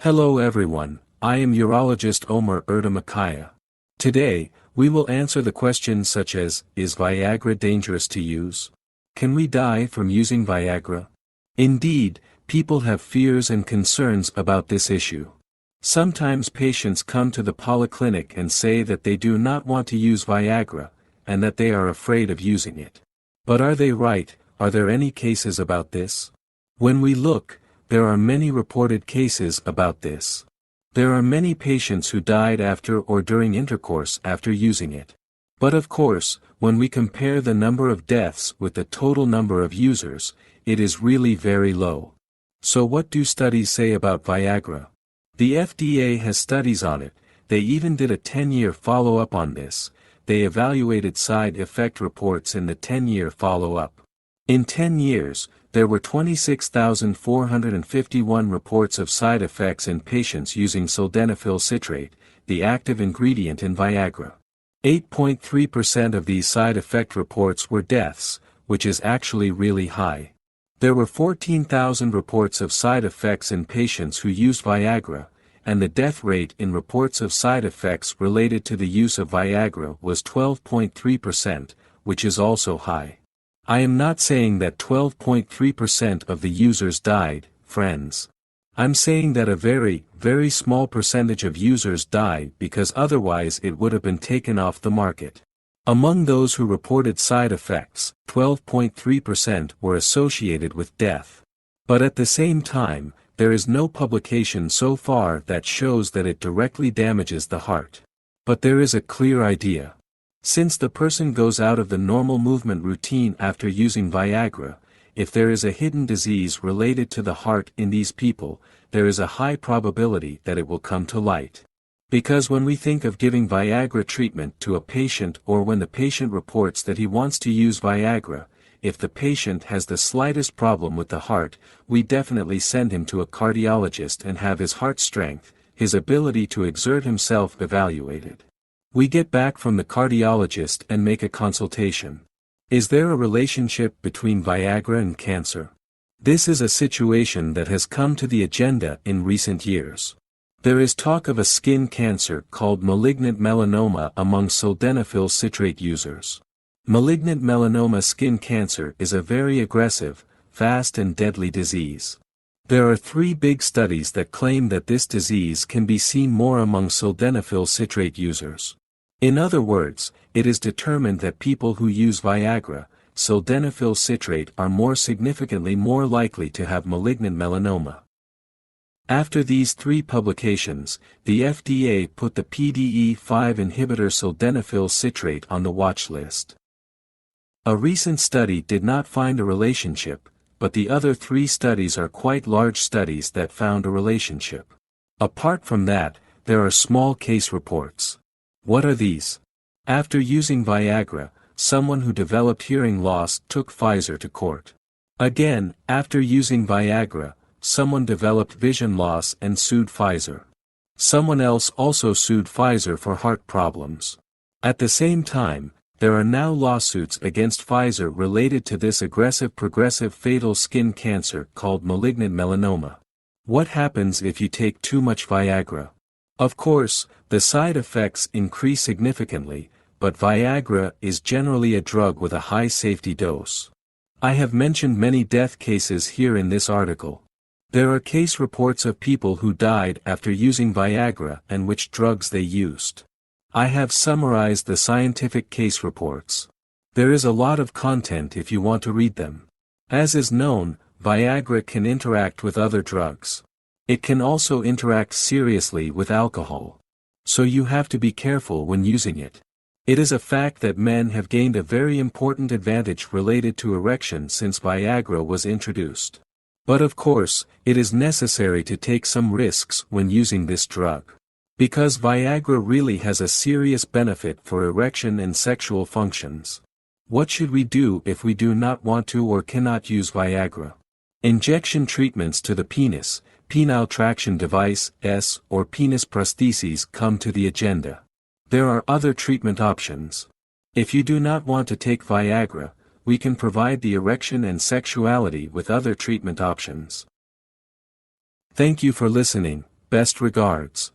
Hello everyone, I am Urologist Ömür Erdem Akkaya. Today, we will answer the questions such as, is Viagra dangerous to use? Can we die from using Viagra? Indeed, people have fears and concerns about this issue. Sometimes patients come to the polyclinic and say that they do not want to use Viagra, and that they are afraid of using it. But are they right? Are there any cases about this? When we look, there are many reported cases about this. There are many patients who died after or during intercourse after using it. But of course, when we compare the number of deaths with the total number of users, it is really very low. So what do studies say about Viagra? The FDA has studies on it. They even did a 10-year follow-up on this. They evaluated side effect reports in the 10-year follow-up. In 10 years, there were 26,451 reports of side effects in patients using sildenafil citrate, the active ingredient in Viagra. 8.3% of these side effect reports were deaths, which is actually really high. There were 14,000 reports of side effects in patients who used Viagra, and the death rate in reports of side effects related to the use of Viagra was 12.3%, which is also high. I am not saying that 12.3% of the users died, friends. I'm saying that a very, very small percentage of users died because otherwise it would have been taken off the market. Among those who reported side effects, 12.3% were associated with death. But at the same time, there is no publication so far that shows that it directly damages the heart. But there is a clear idea. Since the person goes out of the normal movement routine after using Viagra, if there is a hidden disease related to the heart in these people, there is a high probability that it will come to light. Because when we think of giving Viagra treatment to a patient or when the patient reports that he wants to use Viagra, if the patient has the slightest problem with the heart, we definitely send him to a cardiologist and have his heart strength, his ability to exert himself evaluated. We get back from the cardiologist and make a consultation. Is there a relationship between Viagra and cancer? This is a situation that has come to the agenda in recent years. There is talk of a skin cancer called malignant melanoma among sildenafil citrate users. Malignant melanoma skin cancer is a very aggressive, fast and deadly disease. There are 3 big studies that claim that this disease can be seen more among sildenafil citrate users. In other words, it is determined that people who use Viagra, sildenafil citrate are more significantly more likely to have malignant melanoma. After these 3 publications, the FDA put the PDE5 inhibitor sildenafil citrate on the watch list. A recent study did not find a relationship, but the other 3 studies are quite large studies that found a relationship. Apart from that, there are small case reports. What are these? After using Viagra, someone who developed hearing loss took Pfizer to court. Again, after using Viagra, someone developed vision loss and sued Pfizer. Someone else also sued Pfizer for heart problems. At the same time, there are now lawsuits against Pfizer related to this aggressive progressive fatal skin cancer called malignant melanoma. What happens if you take too much Viagra? Of course, the side effects increase significantly, but Viagra is generally a drug with a high safety dose. I have mentioned many death cases here in this article. There are case reports of people who died after using Viagra and which drugs they used. I have summarized the scientific case reports. There is a lot of content if you want to read them. As is known, Viagra can interact with other drugs. It can also interact seriously with alcohol. So you have to be careful when using it. It is a fact that men have gained a very important advantage related to erection since Viagra was introduced. But of course, it is necessary to take some risks when using this drug. Because Viagra really has a serious benefit for erection and sexual functions. What should we do if we do not want to or cannot use Viagra? Injection treatments to the penis, penile traction device, or penis prostheses come to the agenda. There are other treatment options. If you do not want to take Viagra, we can provide the erection and sexuality with other treatment options. Thank you for listening. Best regards.